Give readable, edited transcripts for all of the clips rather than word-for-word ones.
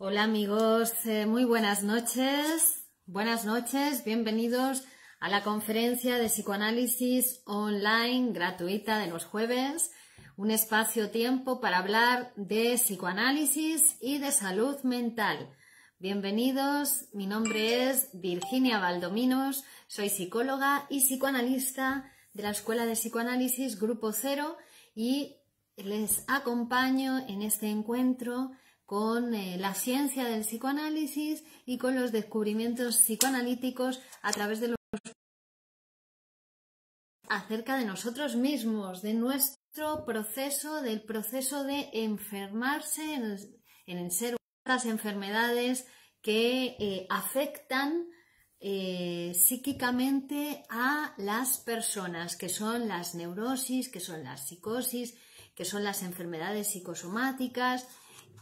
Hola amigos, muy buenas noches. Buenas noches, bienvenidos a la conferencia de psicoanálisis online gratuita de los jueves. Un espacio-tiempo para hablar de psicoanálisis y de salud mental. Bienvenidos, mi nombre es Virginia Valdominos, soy psicóloga y psicoanalista de la Escuela de Psicoanálisis Grupo Cero y les acompaño en este encuentro con la ciencia del psicoanálisis y con los descubrimientos psicoanalíticos a través de los acerca de nosotros mismos, de nuestro proceso, del proceso de enfermarse en el ser humano, las enfermedades que afectan psíquicamente a las personas, que son las neurosis, que son las psicosis, que son las enfermedades psicosomáticas,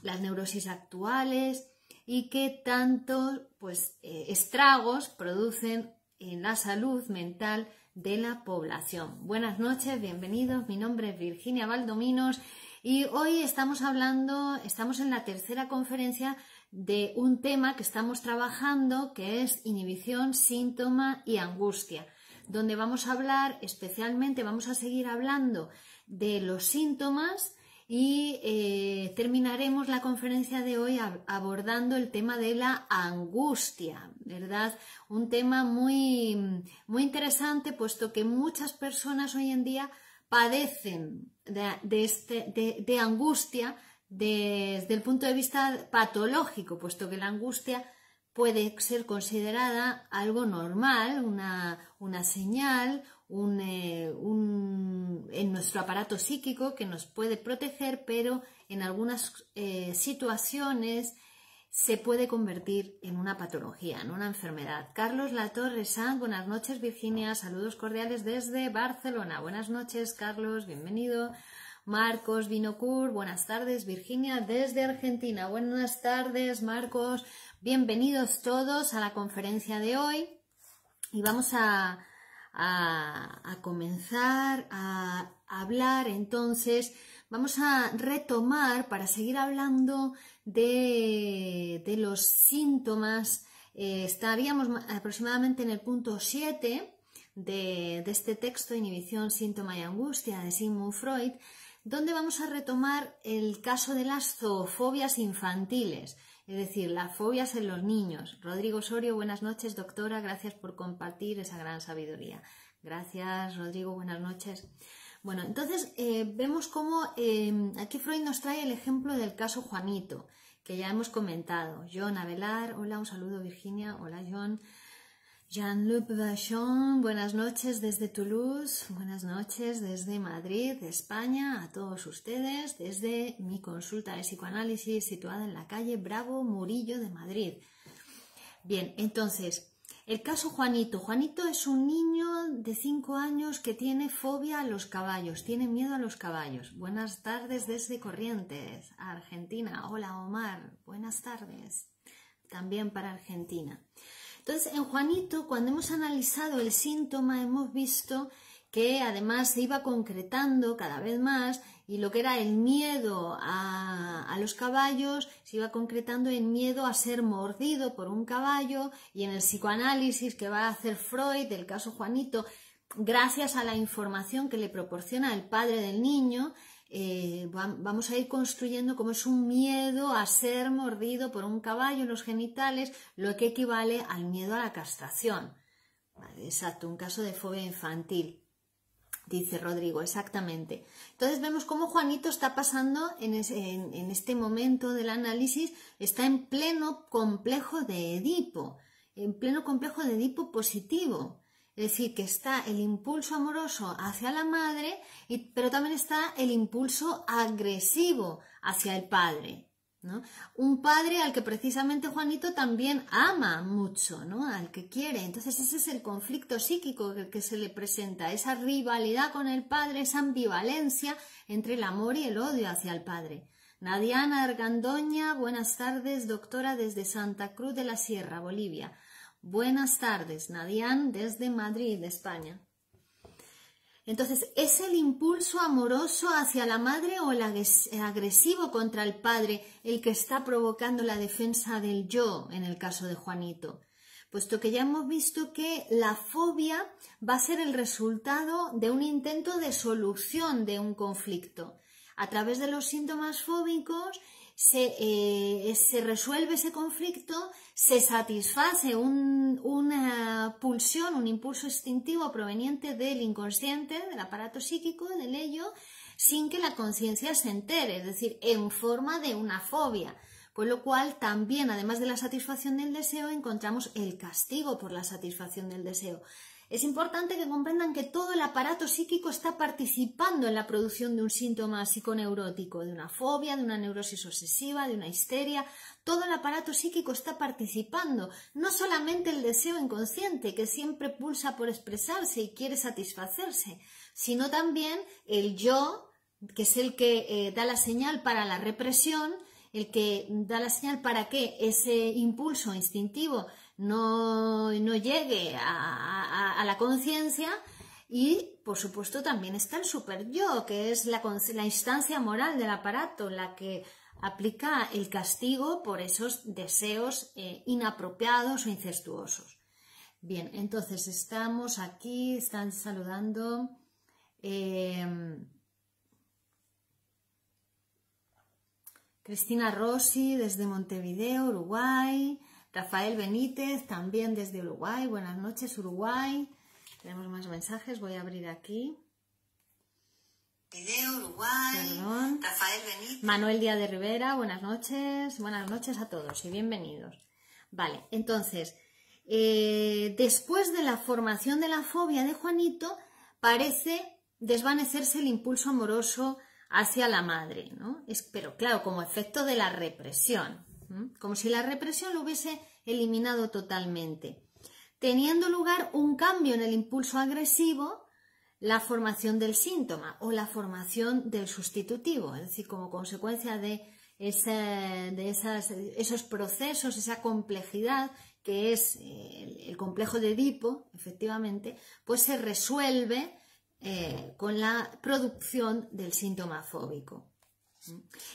las neurosis actuales y que tanto estragos producen en la salud mental de la población. Buenas noches, bienvenidos, mi nombre es Virginia Valdominos y hoy estamos en la tercera conferencia de un tema que estamos trabajando que es inhibición, síntoma y angustia, donde vamos a seguir hablando de los síntomas y terminaremos la conferencia de hoy abordando el tema de la angustia, ¿verdad? Un tema muy interesante, puesto que muchas personas hoy en día padecen de angustia desde el punto de vista patológico, puesto que la angustia puede ser considerada algo normal, una señal, en nuestro aparato psíquico que nos puede proteger, pero en algunas situaciones se puede convertir en una patología, en una enfermedad. Carlos Latorre Sanz, buenas noches Virginia, saludos cordiales desde Barcelona. Buenas noches Carlos, bienvenido. Marcos Vinocourt, buenas tardes Virginia desde Argentina. Buenas tardes Marcos, bienvenidos todos a la conferencia de hoy y vamos a comenzar a hablar. Entonces vamos a retomar para seguir hablando de los síntomas. Estaríamos aproximadamente en el punto 7 de este texto, Inhibición, síntoma y angustia, de Sigmund Freud, donde vamos a retomar el caso de las zoofobias infantiles, es decir, las fobias en los niños. Rodrigo Osorio, buenas noches, doctora, gracias por compartir esa gran sabiduría. Gracias, Rodrigo, buenas noches. Bueno, entonces vemos cómo aquí Freud nos trae el ejemplo del caso Juanito, que ya hemos comentado. John Avelar, hola, un saludo Virginia, hola John. Jean-Luc Vachon, buenas noches desde Toulouse, buenas noches desde Madrid, de España, a todos ustedes, desde mi consulta de psicoanálisis situada en la calle Bravo Murillo de Madrid. Bien, entonces, el caso Juanito. Juanito es un niño de 5 años que tiene fobia a los caballos, tiene miedo a los caballos. Buenas tardes desde Corrientes, Argentina. Hola Omar, buenas tardes, también para Argentina. Entonces, en Juanito, cuando hemos analizado el síntoma, hemos visto que además se iba concretando cada vez más y lo que era el miedo a los caballos se iba concretando en miedo a ser mordido por un caballo, y en el psicoanálisis que va a hacer Freud del caso Juanito, gracias a la información que le proporciona el padre del niño, vamos a ir construyendo cómo es un miedo a ser mordido por un caballo en los genitales, lo que equivale al miedo a la castración. Vale, exacto, un caso de fobia infantil, dice Rodrigo, exactamente. Entonces vemos cómo Juanito está pasando en este momento del análisis, está en pleno complejo de Edipo positivo. Es decir, que está el impulso amoroso hacia la madre, pero también está el impulso agresivo hacia el padre, ¿no? Un padre al que precisamente Juanito también ama mucho, ¿no? Al que quiere. Entonces ese es el conflicto psíquico que se le presenta, esa rivalidad con el padre, esa ambivalencia entre el amor y el odio hacia el padre. Nadiana Argandoña, buenas tardes, doctora, desde Santa Cruz de la Sierra, Bolivia. Buenas tardes, Nadian, desde Madrid, España. Entonces, ¿es el impulso amoroso hacia la madre o el agresivo contra el padre el que está provocando la defensa del yo en el caso de Juanito? Puesto que ya hemos visto que la fobia va a ser el resultado de un intento de solución de un conflicto. A través de los síntomas fóbicos se resuelve ese conflicto, se satisface una pulsión, un impulso instintivo proveniente del inconsciente, del aparato psíquico, del ello, sin que la conciencia se entere, es decir, en forma de una fobia. Con lo cual, también, además de la satisfacción del deseo, encontramos el castigo por la satisfacción del deseo. Es importante que comprendan que todo el aparato psíquico está participando en la producción de un síntoma psiconeurótico, de una fobia, de una neurosis obsesiva, de una histeria. Todo el aparato psíquico está participando, no solamente el deseo inconsciente, que siempre pulsa por expresarse y quiere satisfacerse, sino también el yo, que es el que da la señal para la represión, el que da la señal para que ese impulso instintivo no llegue a la conciencia. Y, por supuesto, también está el superyo, que es la instancia moral del aparato, la que aplica el castigo por esos deseos inapropiados o incestuosos. Bien, entonces estamos aquí, están saludando. Cristina Rossi desde Montevideo, Uruguay. Rafael Benítez también desde Uruguay. Buenas noches, Uruguay. Tenemos más mensajes, voy a abrir aquí. Uruguay. Perdón. Rafael Benítez. Manuel Díaz de Rivera, buenas noches a todos y bienvenidos. Vale, entonces, después de la formación de la fobia de Juanito, parece desvanecerse el impulso amoroso hacia la madre, ¿no? Pero claro, como efecto de la represión, como si la represión lo hubiese eliminado totalmente, teniendo lugar un cambio en el impulso agresivo, la formación del síntoma o la formación del sustitutivo, es decir, como consecuencia de esos procesos, esa complejidad que es el complejo de Edipo, efectivamente, pues se resuelve con la producción del síntoma fóbico.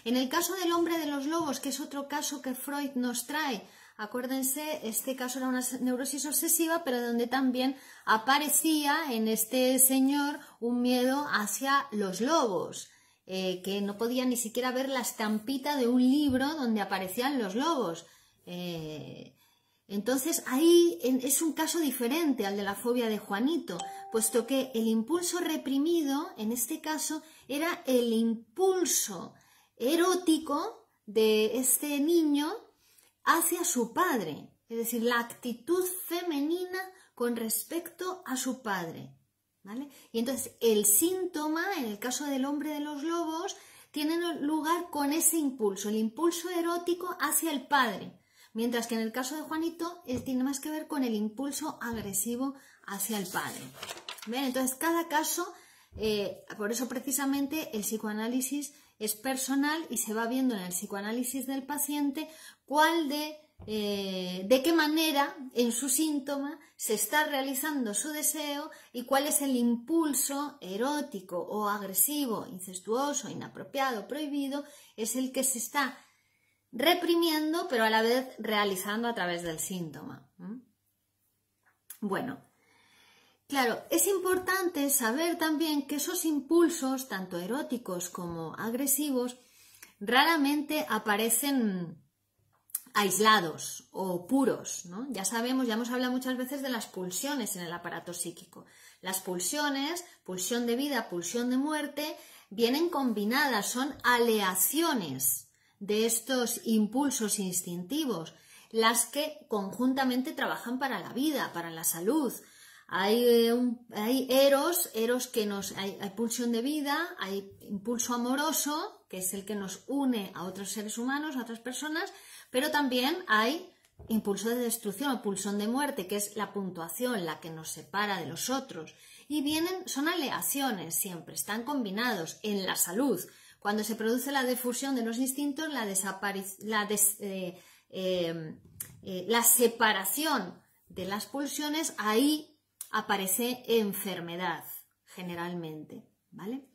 En el caso del hombre de los lobos, que es otro caso que Freud nos trae, acuérdense, este caso era una neurosis obsesiva, pero donde también aparecía en este señor un miedo hacia los lobos, que no podía ni siquiera ver la estampita de un libro donde aparecían los lobos. Entonces ahí es un caso diferente al de la fobia de Juanito, puesto que el impulso reprimido, en este caso, era el impulso erótico de este niño hacia su padre, es decir, la actitud femenina con respecto a su padre, ¿vale? Y entonces el síntoma, en el caso del hombre de los lobos, tiene lugar con ese impulso, el impulso erótico hacia el padre. Mientras que en el caso de Juanito tiene más que ver con el impulso agresivo hacia el padre. ¿Ven? Entonces cada caso, por eso precisamente el psicoanálisis es personal y se va viendo en el psicoanálisis del paciente de qué manera en su síntoma se está realizando su deseo y cuál es el impulso erótico o agresivo, incestuoso, inapropiado, prohibido, es el que se está reprimiendo, pero a la vez realizando a través del síntoma. Bueno, claro, es importante saber también que esos impulsos, tanto eróticos como agresivos, raramente aparecen aislados o puros, ¿no? Ya sabemos, ya hemos hablado muchas veces de las pulsiones en el aparato psíquico. Las pulsiones, pulsión de vida, pulsión de muerte, vienen combinadas, son aleaciones de estos impulsos instintivos, las que conjuntamente trabajan para la vida, para la salud. Hay eros que hay pulsión de vida, hay impulso amoroso, que es el que nos une a otros seres humanos, a otras personas, pero también hay impulso de destrucción o pulsión de muerte, que es la puntuación, la que nos separa de los otros. Y son aleaciones siempre, están combinados en la salud. Cuando se produce la difusión de los instintos, la separación de las pulsiones, ahí aparece enfermedad. generalmente, ¿vale?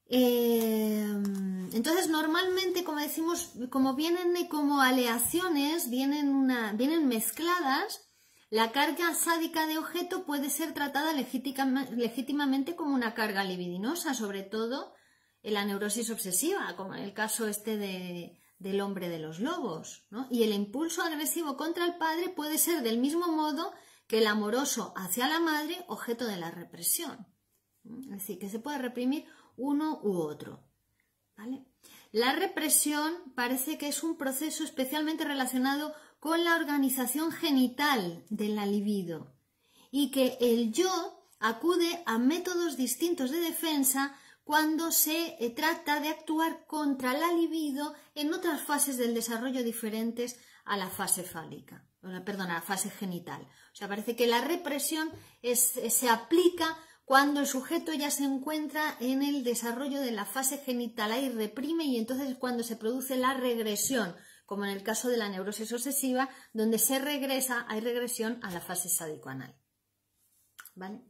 Entonces, normalmente, como decimos, como vienen como aleaciones, vienen mezcladas, la carga sádica de objeto puede ser tratada legítimamente como una carga libidinosa, sobre todo en la neurosis obsesiva, como en el caso del hombre de los lobos, ¿no? Y el impulso agresivo contra el padre puede ser del mismo modo que el amoroso hacia la madre, objeto de la represión. Es decir, que se puede reprimir uno u otro, ¿vale? La represión parece que es un proceso especialmente relacionado con la organización genital de la libido y que el yo acude a métodos distintos de defensa cuando se trata de actuar contra la libido en otras fases del desarrollo diferentes a la fase fálica, perdón, a la fase genital. O sea, parece que la represión se aplica cuando el sujeto ya se encuentra en el desarrollo de la fase genital, ahí reprime y entonces es cuando se produce la regresión, como en el caso de la neurosis obsesiva, donde hay regresión a la fase sádico-anal. ¿Vale?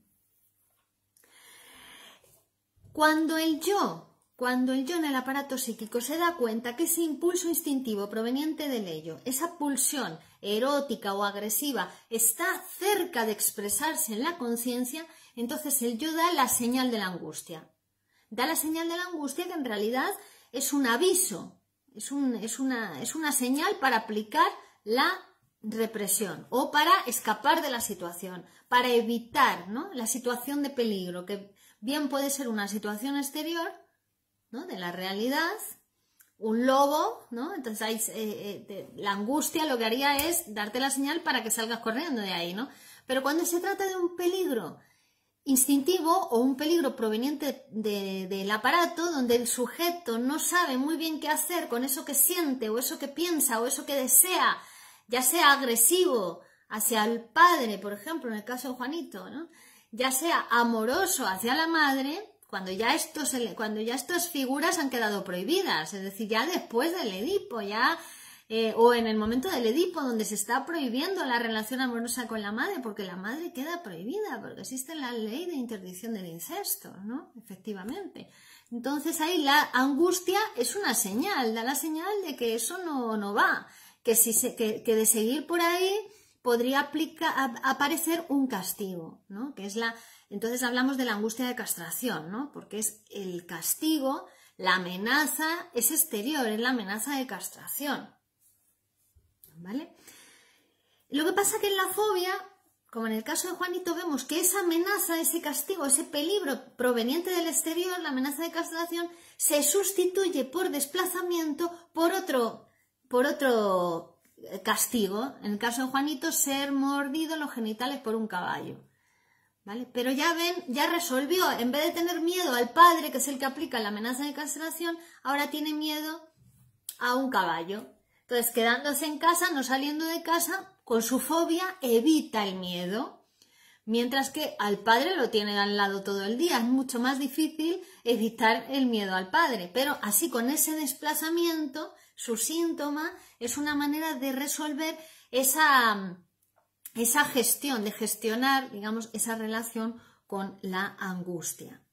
Cuando el yo en el aparato psíquico se da cuenta que ese impulso instintivo proveniente del ello, esa pulsión erótica o agresiva, está cerca de expresarse en la conciencia, entonces el yo da la señal de la angustia. Da la señal de la angustia que en realidad es un aviso, es una señal para aplicar la represión o para escapar de la situación, para evitar, ¿no?, la situación de peligro, que bien puede ser una situación exterior, ¿no?, de la realidad, un lobo, ¿no? Entonces la angustia lo que haría es darte la señal para que salgas corriendo de ahí, ¿no? Pero cuando se trata de un peligro instintivo o un peligro proveniente del aparato, donde el sujeto no sabe muy bien qué hacer con eso que siente o eso que piensa o eso que desea, ya sea agresivo hacia el padre, por ejemplo, en el caso de Juanito, ¿no?, ya sea amoroso hacia la madre, cuando ya estas figuras han quedado prohibidas, es decir, ya después del Edipo, o en el momento del Edipo, donde se está prohibiendo la relación amorosa con la madre, porque la madre queda prohibida, porque existe la ley de interdicción del incesto, ¿no? Efectivamente. Entonces ahí la angustia es una señal, da la señal de que eso no va, que de seguir por ahí podría aparecer un castigo, ¿no? Entonces hablamos de la angustia de castración, ¿no?, porque es el castigo, la amenaza es exterior, es la amenaza de castración, ¿vale? Lo que pasa que en la fobia, como en el caso de Juanito, vemos que esa amenaza, ese castigo, ese peligro proveniente del exterior, la amenaza de castración, se sustituye por desplazamiento por otro castigo. En el caso de Juanito, ser mordido los genitales por un caballo, ¿vale? Pero ya ven, ya resolvió, en vez de tener miedo al padre, que es el que aplica la amenaza de castración, ahora tiene miedo a un caballo. Entonces, quedándose en casa, no saliendo de casa, con su fobia evita el miedo, mientras que al padre lo tiene al lado todo el día. Es mucho más difícil evitar el miedo al padre, pero así, con ese desplazamiento, su síntoma es una manera de resolver esa gestión, de gestionar, digamos, esa relación con la angustia.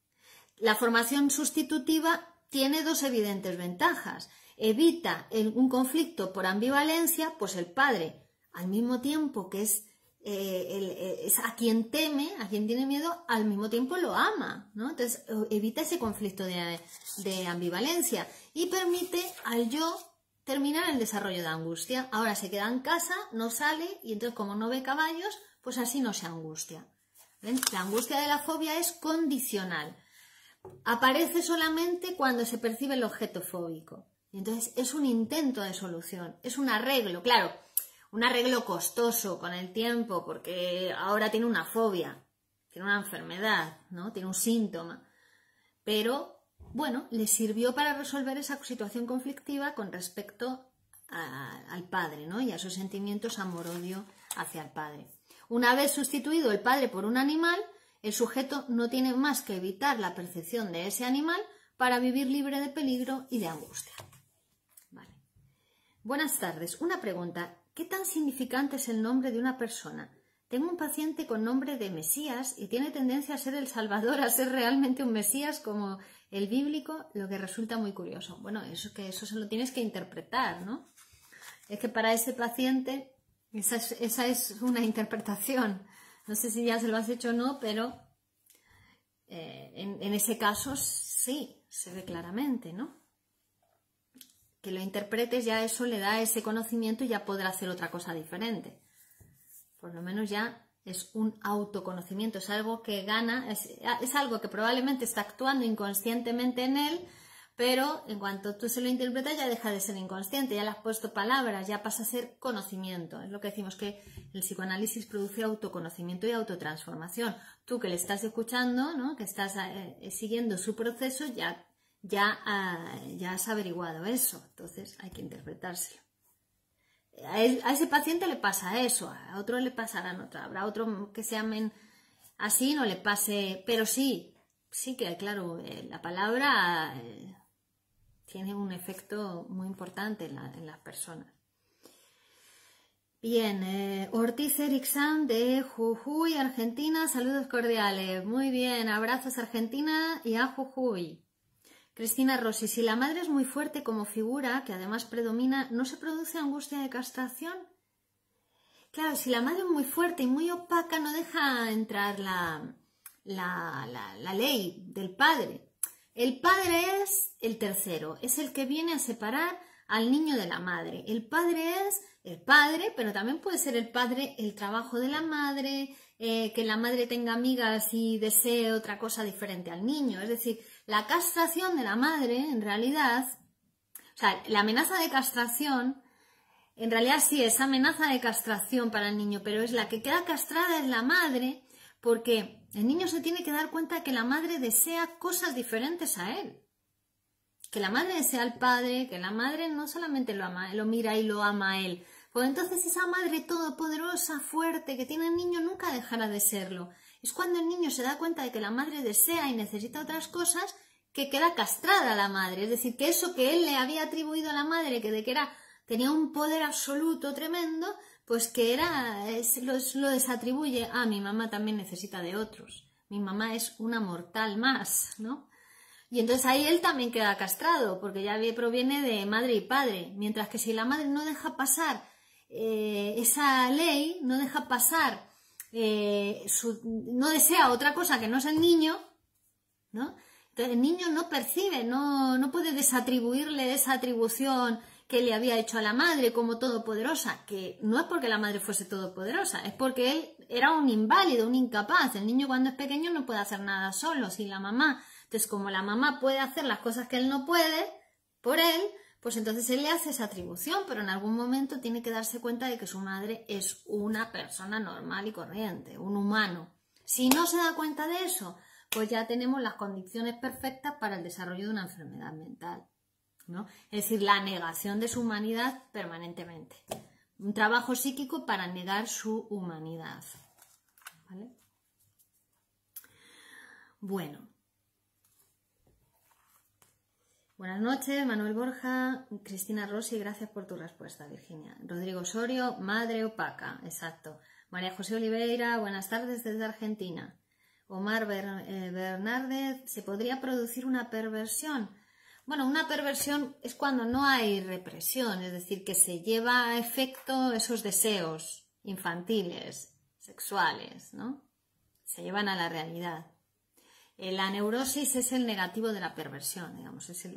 La formación sustitutiva tiene dos evidentes ventajas. Evita un conflicto por ambivalencia, pues el padre, al mismo tiempo que es a quien teme, a quien tiene miedo, al mismo tiempo lo ama, ¿no? Entonces evita ese conflicto de ambivalencia y permite al yo terminar el desarrollo de angustia. Ahora se queda en casa, no sale y entonces, como no ve caballos, pues así no se angustia. ¿Ven? La angustia de la fobia es condicional. Aparece solamente cuando se percibe el objeto fóbico. Y entonces es un intento de solución, es un arreglo, claro, un arreglo costoso con el tiempo, porque ahora tiene una fobia, tiene una enfermedad, ¿no?, tiene un síntoma, pero bueno, le sirvió para resolver esa situación conflictiva con respecto al padre, ¿no?, y a esos sentimientos amor-odio hacia el padre. Una vez sustituido el padre por un animal, el sujeto no tiene más que evitar la percepción de ese animal para vivir libre de peligro y de angustia. Vale. Buenas tardes. Una pregunta. ¿Qué tan significante es el nombre de una persona tengo un paciente con nombre de Mesías y tiene tendencia a ser el Salvador, a ser realmente un Mesías como el bíblico, lo que resulta muy curioso. Bueno, eso se lo tienes que interpretar, ¿no? Es que para ese paciente esa es una interpretación. No sé si ya se lo has hecho o no, pero en ese caso sí, se ve claramente, ¿no? Que lo interpretes, ya eso le da ese conocimiento y ya podrá hacer otra cosa diferente. Por lo menos ya es un autoconocimiento, es algo que gana, es algo que probablemente está actuando inconscientemente en él, pero en cuanto tú se lo interpretas ya deja de ser inconsciente, ya le has puesto palabras, ya pasa a ser conocimiento. Es lo que decimos, que el psicoanálisis produce autoconocimiento y autotransformación. Tú que le estás escuchando, ¿no? Que estás siguiendo su proceso, ya has averiguado eso, entonces hay que interpretárselo. A ese paciente le pasa eso, a otro le pasará otra, habrá otro que se llamen así, no le pase, pero sí que, claro, la palabra tiene un efecto muy importante en las personas. Bien, Ortiz Erixán de Jujuy, Argentina, saludos cordiales. Muy bien, abrazos a Argentina y a Jujuy. Cristina Rossi, si la madre es muy fuerte como figura, que además predomina, ¿no se produce angustia de castración? Claro, si la madre es muy fuerte y muy opaca, no deja entrar la ley del padre. El padre es el tercero, es el que viene a separar al niño de la madre. El padre es el padre, pero también puede ser el padre el trabajo de la madre, que la madre tenga amigas y desee otra cosa diferente al niño. Es decir, la castración de la madre, en realidad, o sea, la amenaza de castración, en realidad sí es amenaza de castración para el niño, pero es la que queda castrada es la madre, porque el niño se tiene que dar cuenta de que la madre desea cosas diferentes a él. Que la madre desea al padre, que la madre no solamente lo ama, lo mira y lo ama a él. Pues entonces esa madre todopoderosa, fuerte, que tiene el niño, nunca dejará de serlo. Es cuando el niño se da cuenta de que la madre desea y necesita otras cosas, que queda castrada la madre. Es decir, que eso que él le había atribuido a la madre, que tenía un poder absoluto tremendo, pues que lo desatribuye. Ah, mi mamá también necesita de otros. Mi mamá es una mortal más, ¿no? Y entonces ahí él también queda castrado, porque ya proviene de madre y padre. Mientras que si la madre no deja pasar esa ley, no deja pasar, no desea otra cosa que no es el niño, ¿no? Entonces el niño no percibe, no puede desatribuirle esa atribución que le había hecho a la madre como todopoderosa, que no es porque la madre fuese todopoderosa, es porque él era un inválido, un incapaz. El niño cuando es pequeño no puede hacer nada solo, sin la mamá. Entonces, como la mamá puede hacer las cosas que él no puede por él, pues entonces él le hace esa atribución, pero en algún momento tiene que darse cuenta de que su madre es una persona normal y corriente, un humano. Si no se da cuenta de eso, pues ya tenemos las condiciones perfectas para el desarrollo de una enfermedad mental, ¿no? Es decir, la negación de su humanidad permanentemente. Un trabajo psíquico para negar su humanidad, ¿vale? Bueno. Buenas noches, Manuel Borja, Cristina Rossi, gracias por tu respuesta, Virginia. Rodrigo Osorio, madre opaca, exacto. María José Oliveira, buenas tardes desde Argentina. Omar Bernárdez, ¿se podría producir una perversión? Bueno, una perversión es cuando no hay represión, es decir, que se lleva a efecto esos deseos infantiles, sexuales, ¿no? Se llevan a la realidad. La neurosis es el negativo de la perversión, digamos, es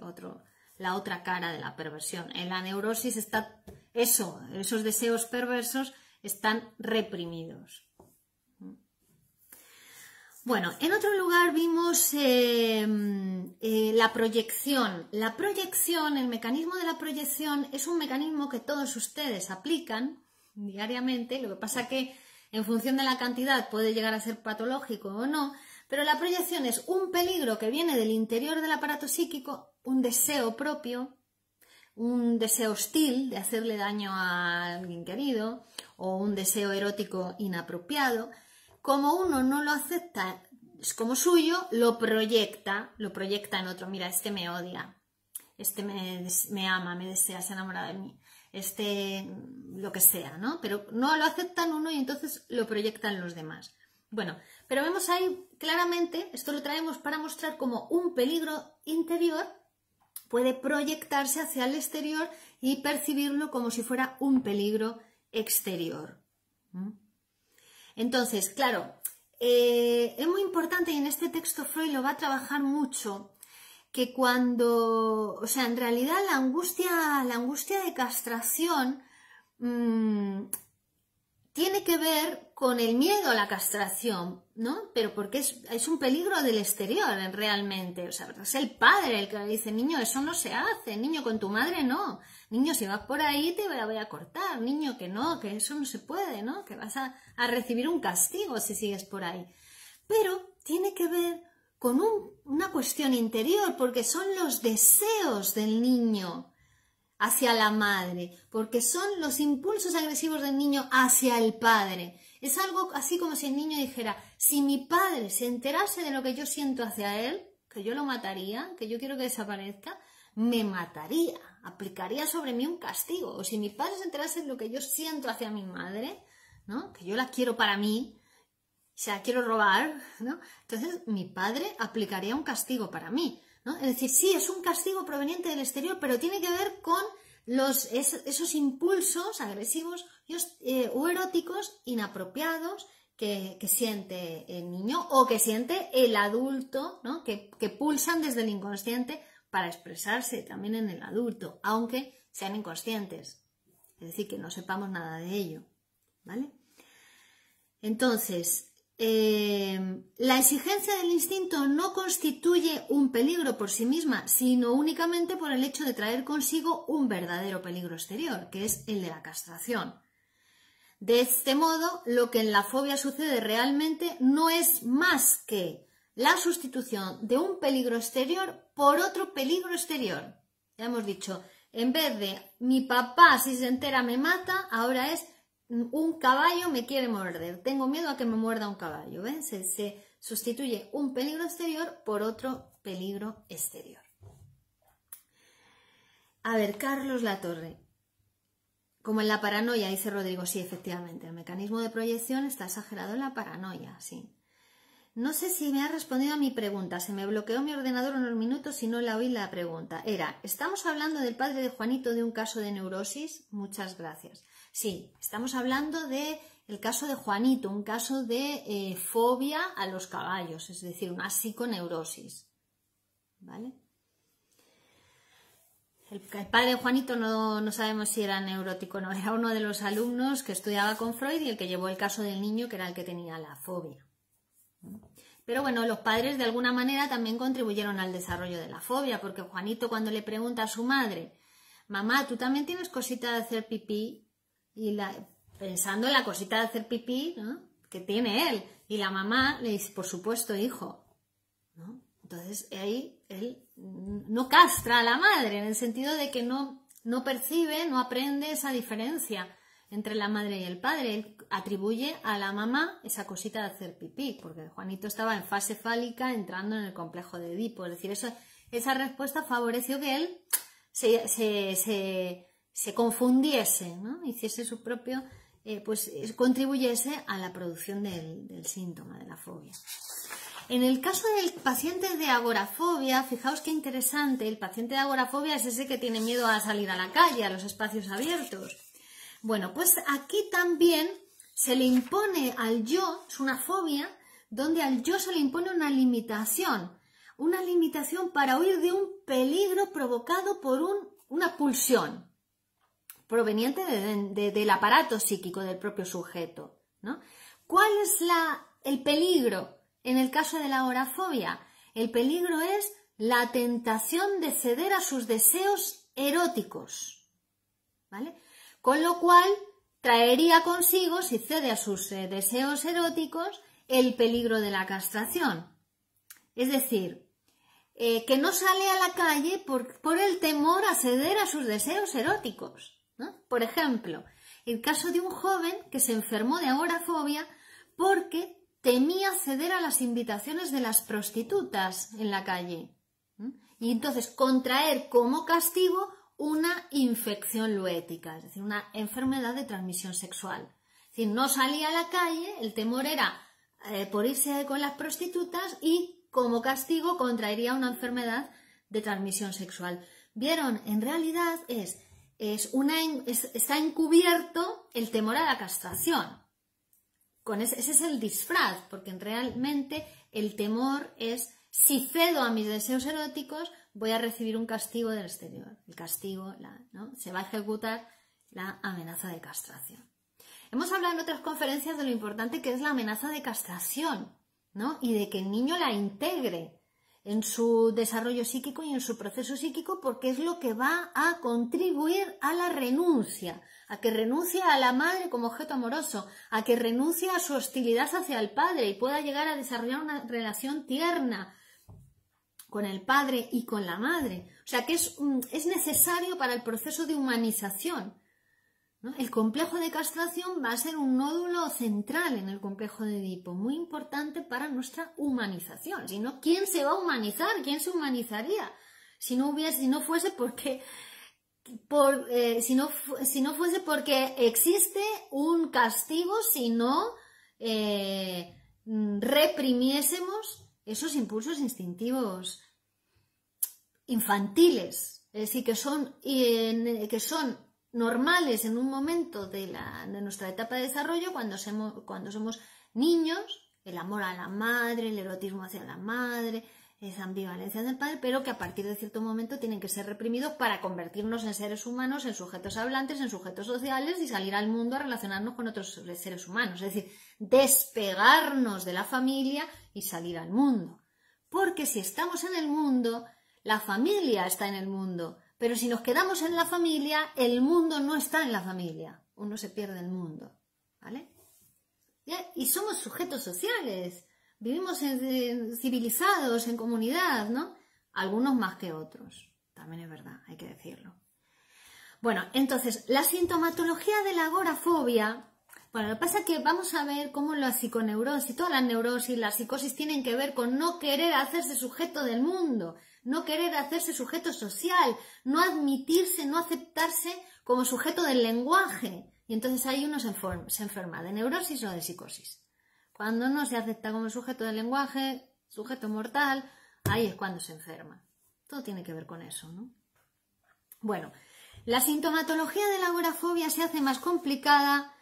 la otra cara de la perversión. En la neurosis está esos deseos perversos están reprimidos. Bueno, en otro lugar vimos la proyección. La proyección, el mecanismo de la proyección es un mecanismo que todos ustedes aplican diariamente, lo que pasa que en función de la cantidad puede llegar a ser patológico o no. Pero la proyección es un peligro que viene del interior del aparato psíquico, un deseo propio, un deseo hostil de hacerle daño a alguien querido o un deseo erótico inapropiado. Como uno no lo acepta como suyo, lo proyecta en otro. Mira, este me odia, este me ama, me desea, se enamora de mí. lo que sea, ¿no? Pero no lo aceptan uno y entonces lo proyectan los demás. Bueno, pero vemos ahí claramente, esto lo traemos para mostrar cómo un peligro interior puede proyectarse hacia el exterior y percibirlo como si fuera un peligro exterior. Entonces, claro, es muy importante, y en este texto Freud lo va a trabajar mucho, que cuando, o sea, en realidad la angustia de castración tiene que ver con el miedo a la castración, ¿no? Pero porque es un peligro del exterior realmente, o sea, es el padre el que le dice, niño, eso no se hace, niño, con tu madre no, niño, si vas por ahí te voy a cortar, niño, que no, que eso no se puede, ¿no? Que vas a recibir un castigo si sigues por ahí. Pero tiene que ver con una cuestión interior, porque son los deseos del niño hacia la madre, porque son los impulsos agresivos del niño hacia el padre. Es algo así como si el niño dijera, si mi padre se enterase de lo que yo siento hacia él, que yo lo mataría, que yo quiero que desaparezca, me mataría, aplicaría sobre mí un castigo. O si mi padre se enterase de lo que yo siento hacia mi madre, ¿no? Que yo la quiero para mí, o sea, quiero robar, ¿no? Entonces mi padre aplicaría un castigo para mí, ¿no? Es decir, sí, es un castigo proveniente del exterior, pero tiene que ver con esos impulsos agresivos o eróticos inapropiados que siente el niño o que siente el adulto, ¿no? Que pulsan desde el inconsciente para expresarse también en el adulto, aunque sean inconscientes, es decir, que no sepamos nada de ello, ¿vale? Entonces, la exigencia del instinto no constituye un peligro por sí misma, sino únicamente por el hecho de traer consigo un verdadero peligro exterior, que es el de la castración. De este modo, lo que en la fobia sucede realmente no es más que la sustitución de un peligro exterior por otro peligro exterior. Ya hemos dicho, en vez de mi papá si se entera me mata, ahora es un caballo me quiere morder, tengo miedo a que me muerda un caballo, ¿ven? Se sustituye un peligro exterior por otro peligro exterior. A ver, Carlos Latorre, como en la paranoia, dice Rodrigo, sí, efectivamente, el mecanismo de proyección está exagerado en la paranoia, sí. No sé si me ha respondido a mi pregunta, se me bloqueó mi ordenador unos minutos y no la oí la pregunta. Era, ¿estamos hablando del padre de Juanito de un caso de neurosis? Muchas gracias. Sí, estamos hablando del caso de Juanito, un caso de fobia a los caballos, es decir, una psiconeurosis, ¿vale? El padre de Juanito no sabemos si era neurótico o no, era uno de los alumnos que estudiaba con Freud y el que llevó el caso del niño que era el que tenía la fobia. Pero bueno, los padres de alguna manera también contribuyeron al desarrollo de la fobia, porque Juanito cuando le pregunta a su madre, mamá, ¿tú también tienes cosita de hacer pipí? Y pensando en la cosita de hacer pipí, ¿no? Que tiene él. Y la mamá le dice, por supuesto, hijo, ¿no? Entonces ahí él no castra a la madre, en el sentido de que no percibe, no aprende esa diferencia entre la madre y el padre. Él atribuye a la mamá esa cosita de hacer pipí, porque Juanito estaba en fase fálica entrando en el complejo de Edipo. Es decir, esa respuesta favoreció que él se confundiese, ¿no? Hiciese su propio, pues contribuyese a la producción del síntoma de la fobia. En el caso del paciente de agorafobia, fijaos qué interesante, el paciente de agorafobia es ese que tiene miedo a salir a la calle, a los espacios abiertos. Bueno, pues aquí también se le impone al yo, es una fobia, donde al yo se le impone una limitación para huir de un peligro provocado por una pulsión proveniente del aparato psíquico del propio sujeto, ¿no? ¿Cuál es el peligro en el caso de la agorafobia? El peligro es la tentación de ceder a sus deseos eróticos, ¿vale? Con lo cual traería consigo, si cede a sus deseos eróticos, el peligro de la castración. Es decir, que no sale a la calle por el temor a ceder a sus deseos eróticos, ¿no? Por ejemplo, el caso de un joven que se enfermó de agorafobia porque temía ceder a las invitaciones de las prostitutas en la calle, ¿no? Y entonces contraer como castigo una infección luética, es decir, una enfermedad de transmisión sexual. Es decir, no salía a la calle, el temor era por irse con las prostitutas y como castigo contraería una enfermedad de transmisión sexual. ¿Vieron? En realidad está encubierto el temor a la castración. Ese es el disfraz, porque realmente el temor es, si cedo a mis deseos eróticos, voy a recibir un castigo del exterior. El castigo, ¿no? Se va a ejecutar la amenaza de castración. Hemos hablado en otras conferencias de lo importante que es la amenaza de castración, ¿no? Y de que el niño la integre en su desarrollo psíquico y en su proceso psíquico, porque es lo que va a contribuir a la renuncia, a que renuncie a la madre como objeto amoroso, a que renuncie a su hostilidad hacia el padre y pueda llegar a desarrollar una relación tierna con el padre y con la madre. O sea que es necesario para el proceso de humanización, ¿no? El complejo de castración va a ser un nódulo central en el complejo de Edipo, muy importante para nuestra humanización. Si no, ¿quién se va a humanizar? ¿Quién se humanizaría? Si no fuese porque existe un castigo, si no reprimiésemos esos impulsos instintivos infantiles, es decir, que son normales en un momento de nuestra etapa de desarrollo cuando somos niños, el amor a la madre, el erotismo hacia la madre, esa ambivalencia del padre, pero que a partir de cierto momento tienen que ser reprimidos para convertirnos en seres humanos, en sujetos hablantes, en sujetos sociales y salir al mundo a relacionarnos con otros seres humanos, es decir, despegarnos de la familia y salir al mundo. Porque si estamos en el mundo, la familia está en el mundo. Pero si nos quedamos en la familia, el mundo no está en la familia. Uno se pierde el mundo, ¿vale? Y somos sujetos sociales. Vivimos civilizados, en comunidad, ¿no? Algunos más que otros. También es verdad, hay que decirlo. Bueno, entonces, la sintomatología de la agorafobia. Bueno, lo que pasa es que vamos a ver cómo la psiconeurosis, todas las neurosis, la psicosis tienen que ver con no querer hacerse sujeto del mundo, no querer hacerse sujeto social, no admitirse, no aceptarse como sujeto del lenguaje. Y entonces ahí uno se enferma de neurosis o de psicosis. Cuando no se acepta como sujeto del lenguaje, sujeto mortal, ahí es cuando se enferma. Todo tiene que ver con eso, ¿no? Bueno, la sintomatología de la agorafobia se hace más complicada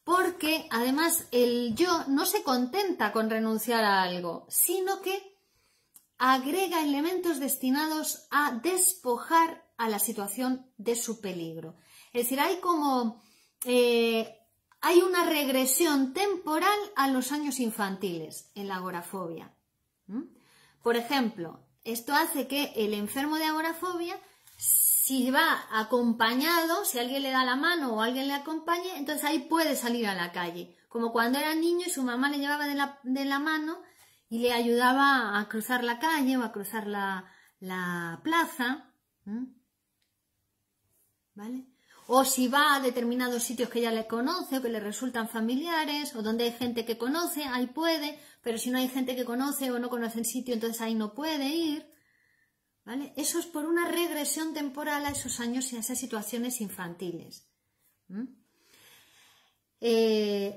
porque además el yo no se contenta con renunciar a algo, sino que agrega elementos destinados a despojar a la situación de su peligro. Es decir, hay una regresión temporal a los años infantiles en la agorafobia. Por ejemplo, esto hace que el enfermo de agorafobia, si va acompañado, si alguien le da la mano o alguien le acompañe, entonces ahí puede salir a la calle. Como cuando era niño y su mamá le llevaba de la mano y le ayudaba a cruzar la calle o a cruzar la plaza, ¿vale? O si va a determinados sitios que ya le conoce o que le resultan familiares, o donde hay gente que conoce, ahí puede, pero si no hay gente que conoce o no conoce el sitio, entonces ahí no puede ir, ¿vale? Eso es por una regresión temporal a esos años y a esas situaciones infantiles.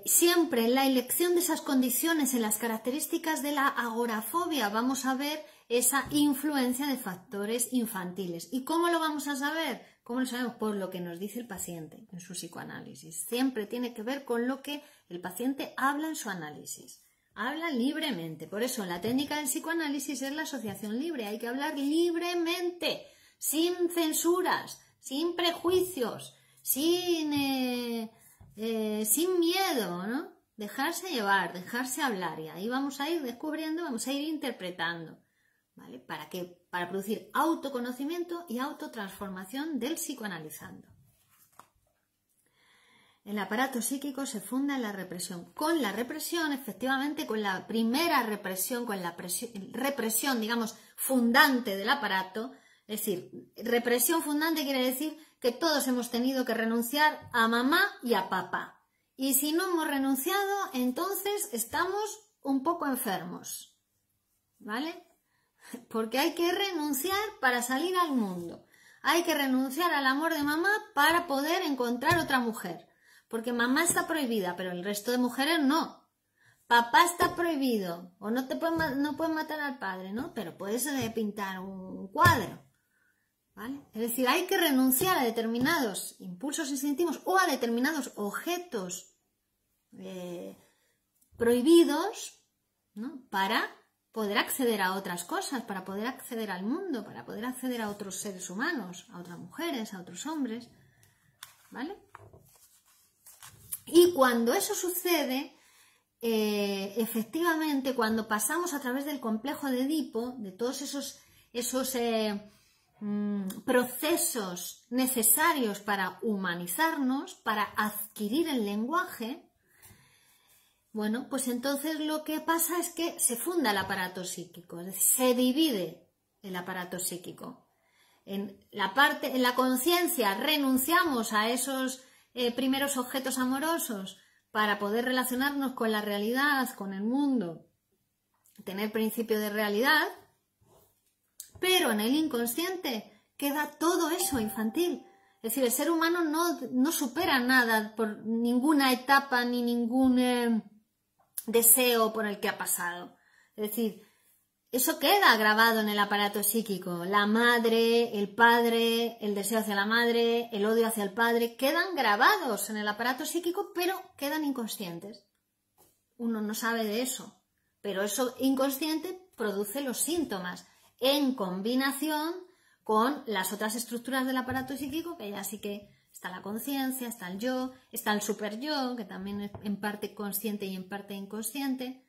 Siempre en la elección de esas condiciones, en las características de la agorafobia, vamos a ver esa influencia de factores infantiles. ¿Y cómo lo vamos a saber? ¿Cómo lo sabemos? Por lo que nos dice el paciente en su psicoanálisis. Siempre tiene que ver con lo que el paciente habla en su análisis. Habla libremente. Por eso la técnica del psicoanálisis es la asociación libre. Hay que hablar libremente, sin censuras, sin prejuicios, sin miedo, ¿no? Dejarse llevar, dejarse hablar, y ahí vamos a ir descubriendo, vamos a ir interpretando, ¿vale? Para producir autoconocimiento y autotransformación del psicoanalizando. El aparato psíquico se funda en la represión. Con la represión, efectivamente, con la primera represión, con la represión, digamos, fundante del aparato, es decir, represión fundante quiere decir que todos hemos tenido que renunciar a mamá y a papá. Y si no hemos renunciado, entonces estamos un poco enfermos, ¿vale? Porque hay que renunciar para salir al mundo. hay que renunciar al amor de mamá para poder encontrar otra mujer. Porque mamá está prohibida, pero el resto de mujeres no. Papá está prohibido, o no puedes matar al padre, ¿no? Pero puedes pintar un cuadro, ¿vale? Es decir, hay que renunciar a determinados impulsos instintivos o a determinados objetos prohibidos, ¿no? Para poder acceder a otras cosas, para poder acceder al mundo, para poder acceder a otros seres humanos, a otras mujeres, a otros hombres, ¿vale? Y cuando eso sucede, efectivamente, cuando pasamos a través del complejo de Edipo, de todos esos procesos necesarios para humanizarnos, para adquirir el lenguaje, bueno, pues entonces lo que pasa es que se funda el aparato psíquico, es decir, se divide el aparato psíquico. En la conciencia renunciamos a esos primeros objetos amorosos para poder relacionarnos con la realidad, con el mundo, tener principio de realidad, pero en el inconsciente queda todo eso infantil. Es decir, el ser humano no supera nada por ninguna etapa ni ningún deseo por el que ha pasado. Es decir, eso queda grabado en el aparato psíquico. La madre, el padre, el deseo hacia la madre, el odio hacia el padre, quedan grabados en el aparato psíquico, pero quedan inconscientes. Uno no sabe de eso, pero eso inconsciente produce los síntomas en combinación con las otras estructuras del aparato psíquico, que ya sí que está la conciencia, está el yo, está el superyo, que también es en parte consciente y en parte inconsciente.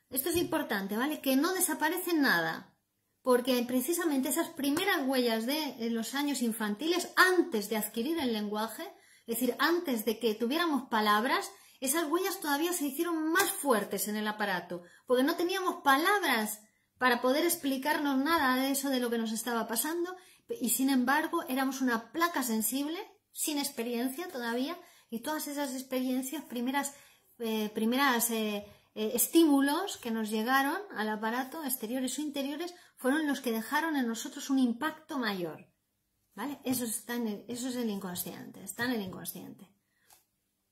Esto es importante, ¿vale? Que no desaparece nada, porque precisamente esas primeras huellas de los años infantiles, antes de adquirir el lenguaje, es decir, antes de que tuviéramos palabras, esas huellas todavía se hicieron más fuertes en el aparato, porque no teníamos palabras para poder explicarnos nada de eso, de lo que nos estaba pasando, y sin embargo éramos una placa sensible, sin experiencia todavía, y todas esas experiencias, primeras estímulos que nos llegaron al aparato, exteriores o interiores, fueron los que dejaron en nosotros un impacto mayor, ¿vale? Eso es el inconsciente, está en el inconsciente.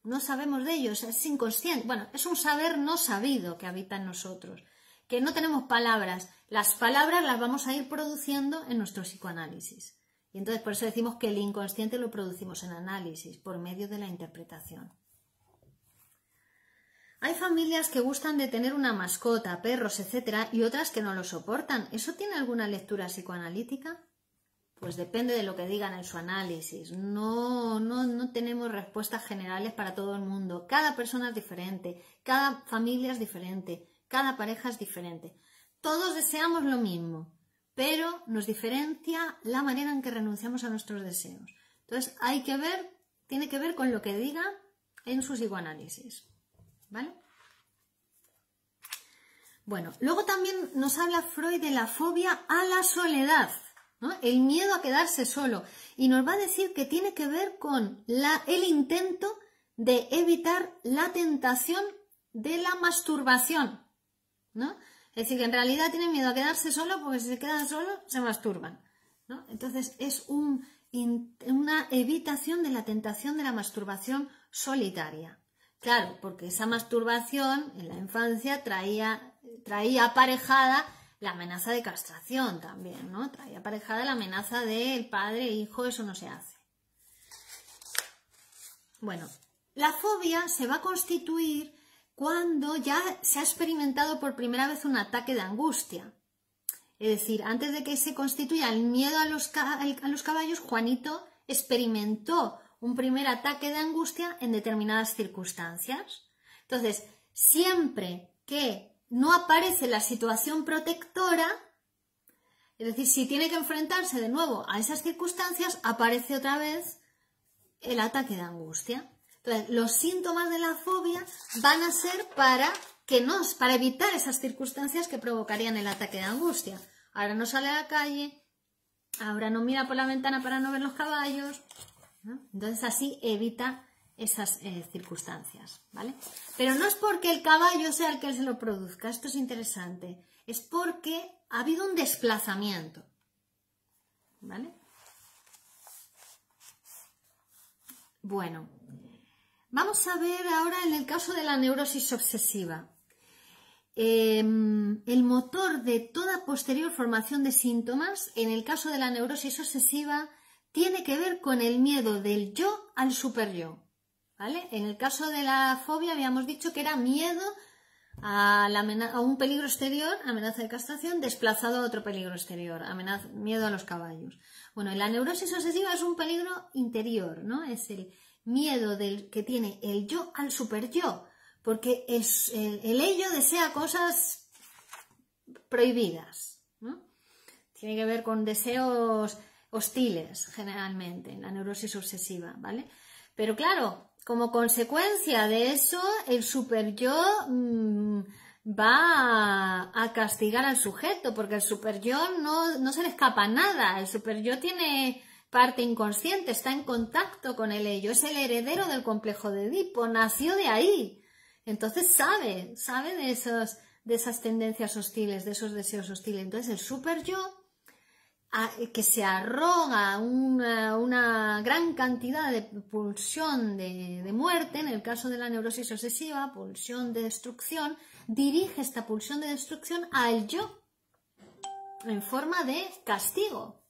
No sabemos de ello, es inconsciente. Bueno, es un saber no sabido que habita en nosotros, que no tenemos palabras. Las palabras las vamos a ir produciendo en nuestro psicoanálisis. Y entonces por eso decimos que el inconsciente lo producimos en análisis, por medio de la interpretación. Hay familias que gustan de tener una mascota, perros, etcétera, y otras que no lo soportan. ¿Eso tiene alguna lectura psicoanalítica? Pues depende de lo que digan en su análisis. No tenemos respuestas generales para todo el mundo. Cada persona es diferente, cada familia es diferente, cada pareja es diferente. Todos deseamos lo mismo, pero nos diferencia la manera en que renunciamos a nuestros deseos. Entonces tiene que ver con lo que diga en su psicoanálisis. ¿Vale? Bueno, luego también nos habla Freud de la fobia a la soledad, ¿no? El miedo a quedarse solo, y nos va a decir que tiene que ver con el intento de evitar la tentación de la masturbación, ¿no? Es decir, que en realidad tienen miedo a quedarse solo porque si se quedan solos se masturban, ¿no? Entonces es una evitación de la tentación de la masturbación solitaria. Claro, porque esa masturbación en la infancia traía aparejada la amenaza de castración también, ¿no? Traía aparejada la amenaza del padre e hijo, eso no se hace. Bueno, la fobia se va a constituir cuando ya se ha experimentado por primera vez un ataque de angustia. Es decir, antes de que se constituya el miedo a los caballos, Juanito experimentó un primer ataque de angustia en determinadas circunstancias. Entonces, siempre que no aparece la situación protectora, es decir, si tiene que enfrentarse de nuevo a esas circunstancias, aparece otra vez el ataque de angustia. Entonces, los síntomas de la fobia van a ser para evitar esas circunstancias que provocarían el ataque de angustia. Ahora no sale a la calle, ahora no mira por la ventana para no ver los caballos, ¿no? Entonces así evita esas circunstancias, ¿vale? Pero no es porque el caballo sea el que se lo produzca, esto es interesante, es porque ha habido un desplazamiento, ¿vale? Bueno, vamos a ver ahora en el caso de la neurosis obsesiva. El motor de toda posterior formación de síntomas, en el caso de la neurosis obsesiva, tiene que ver con el miedo del yo al superyo, ¿vale? En el caso de la fobia habíamos dicho que era miedo a un peligro exterior, amenaza de castración, desplazado a otro peligro exterior, miedo a los caballos. Bueno, la neurosis obsesiva es un peligro interior, ¿no? Es el miedo que tiene el yo al superyo, porque el ello desea cosas prohibidas, ¿no? Tiene que ver con deseos hostiles, generalmente, en la neurosis obsesiva, ¿vale? Pero claro, como consecuencia de eso, el superyo va a castigar al sujeto, porque el superyo no se le escapa nada. El superyo tiene parte inconsciente, está en contacto con el ello, es el heredero del complejo de Edipo, nació de ahí. Entonces sabe de esas tendencias hostiles, de esos deseos hostiles. Entonces el superyo, que se arroga una gran cantidad de pulsión de muerte, en el caso de la neurosis obsesiva, pulsión de destrucción, dirige esta pulsión de destrucción al yo en forma de castigo.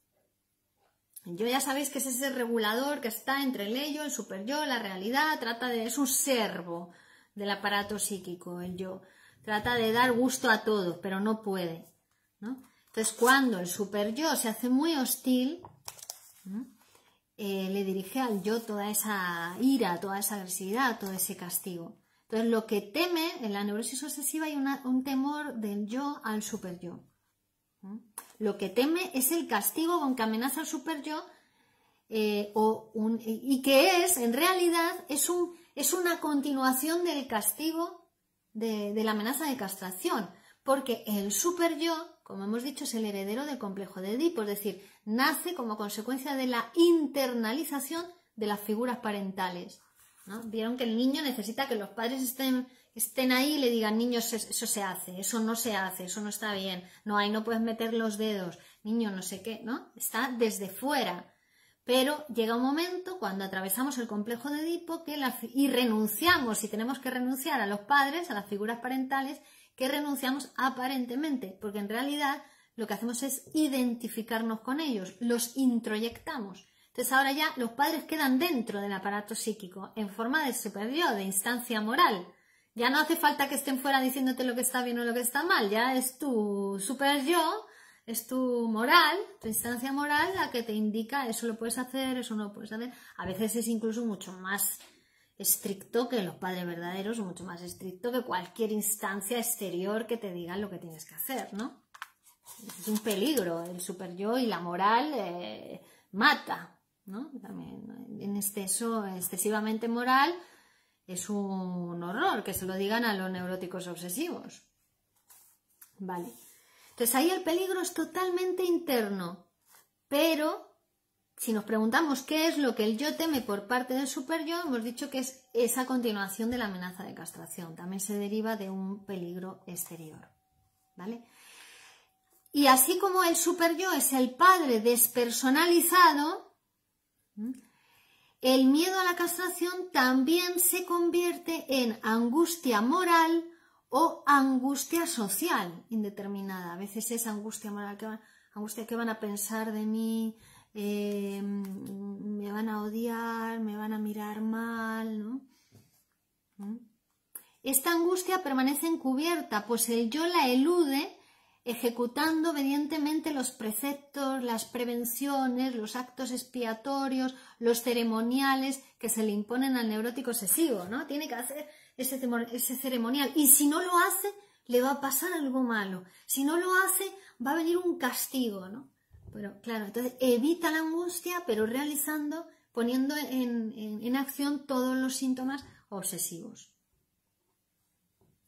El yo, ya sabéis que es ese regulador que está entre el ello, el superyo, la realidad, es un servo del aparato psíquico, el yo. Trata de dar gusto a todos, pero no puede, ¿no? Entonces, cuando el superyo se hace muy hostil, le dirige al yo toda esa ira, toda esa agresividad, todo ese castigo. Entonces, lo que teme, en la neurosis obsesiva hay un temor del yo al superyo. Lo que teme es el castigo con que amenaza al superyo, y que en realidad, es una continuación del castigo de la amenaza de castración, porque el superyo, como hemos dicho, es el heredero del complejo de Edipo, es decir, nace como consecuencia de la internalización de las figuras parentales, ¿no? Vieron que el niño necesita que los padres estén ahí y le digan, niño, eso se hace, eso no se hace, eso no está bien, no, ahí no puedes meter los dedos, niño, no sé qué, ¿no? Está desde fuera. Pero llega un momento cuando atravesamos el complejo de Edipo y renunciamos, si tenemos que renunciar a los padres, a las figuras parentales, que renunciamos aparentemente, porque en realidad lo que hacemos es identificarnos con ellos, los introyectamos. Entonces ahora ya los padres quedan dentro del aparato psíquico, en forma de superyo, de instancia moral. Ya no hace falta que estén fuera diciéndote lo que está bien o lo que está mal, ya es tu superyo, es tu moral, tu instancia moral la que te indica eso lo puedes hacer, eso no lo puedes hacer. A veces es incluso mucho más estricto que los padres verdaderos, o mucho más estricto que cualquier instancia exterior que te diga lo que tienes que hacer, ¿no? Es un peligro, el superyo y la moral mata, ¿no? También en exceso, excesivamente moral, es un horror que se lo digan a los neuróticos obsesivos. Vale. Entonces ahí el peligro es totalmente interno, pero si nos preguntamos qué es lo que el yo teme por parte del superyo, hemos dicho que es esa continuación de la amenaza de castración. También se deriva de un peligro exterior, ¿vale? Y así como el superyo es el padre despersonalizado, el miedo a la castración también se convierte en angustia moral o angustia social indeterminada. A veces es angustia moral, angustia que van a pensar de mí, me van a odiar, me van a mirar mal, ¿no? Esta angustia permanece encubierta, pues el yo la elude ejecutando obedientemente los preceptos, las prevenciones, los actos expiatorios, los ceremoniales que se le imponen al neurótico obsesivo, ¿no? Tiene que hacer ese ceremonial, y si no lo hace, le va a pasar algo malo. Si no lo hace, va a venir un castigo, ¿no? Pero claro, entonces evita la angustia, pero poniendo en acción todos los síntomas obsesivos.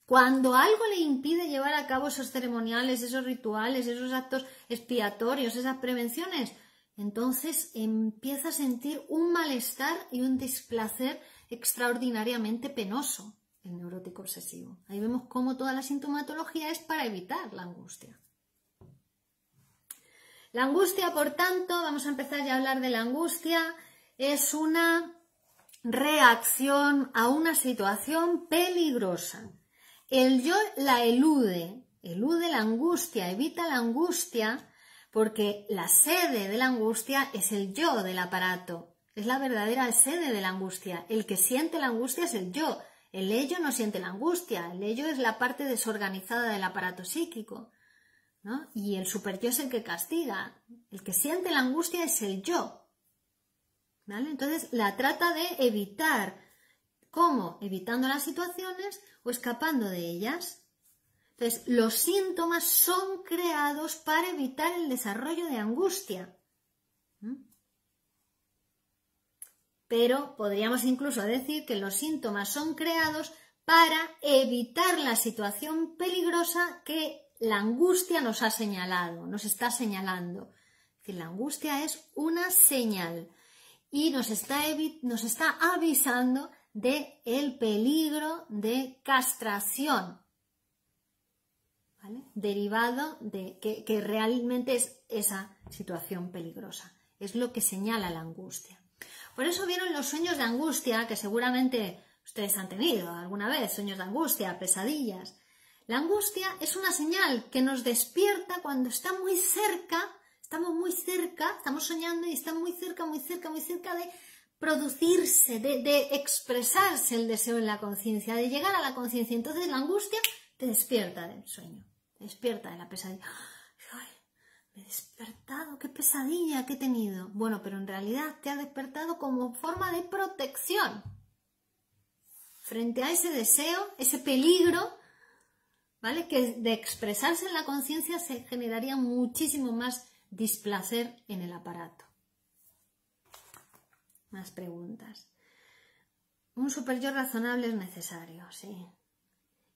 Cuando algo le impide llevar a cabo esos ceremoniales, esos rituales, esos actos expiatorios, esas prevenciones, entonces empieza a sentir un malestar y un displacer extraordinariamente penoso, el neurótico obsesivo. Ahí vemos cómo toda la sintomatología es para evitar la angustia. La angustia, por tanto, vamos a empezar ya a hablar de la angustia, es una reacción a una situación peligrosa. El yo la elude la angustia, evita la angustia, porque la sede de la angustia es el yo del aparato, es la verdadera sede de la angustia. El que siente la angustia es el yo, el ello no siente la angustia, el ello es la parte desorganizada del aparato psíquico, ¿no? Y el superyo es el que castiga, el que siente la angustia es el yo, ¿vale? Entonces la trata de evitar. ¿Cómo? Evitando las situaciones o escapando de ellas. Entonces, los síntomas son creados para evitar el desarrollo de angustia. Pero podríamos incluso decir que los síntomas son creados para evitar la situación peligrosa que la angustia nos ha señalado, nos está señalando. Es decir, la angustia es una señal y nos está avisando del peligro de castración, ¿vale? Derivado de que realmente es esa situación peligrosa. Es lo que señala la angustia. Por eso vieron los sueños de angustia, que seguramente ustedes han tenido alguna vez, sueños de angustia, pesadillas. La angustia es una señal que nos despierta cuando está muy cerca, estamos soñando y está muy cerca de producirse, de expresarse el deseo en la conciencia, de llegar a la conciencia. Entonces la angustia te despierta del sueño, te despierta de la pesadilla. ¡Ay, me he despertado! ¡Qué pesadilla que he tenido! Bueno, pero en realidad te ha despertado como forma de protección frente a ese deseo, ese peligro, ¿vale? Que de expresarse en la conciencia se generaría muchísimo más displacer en el aparato. Más preguntas. Un superyo razonable es necesario, sí.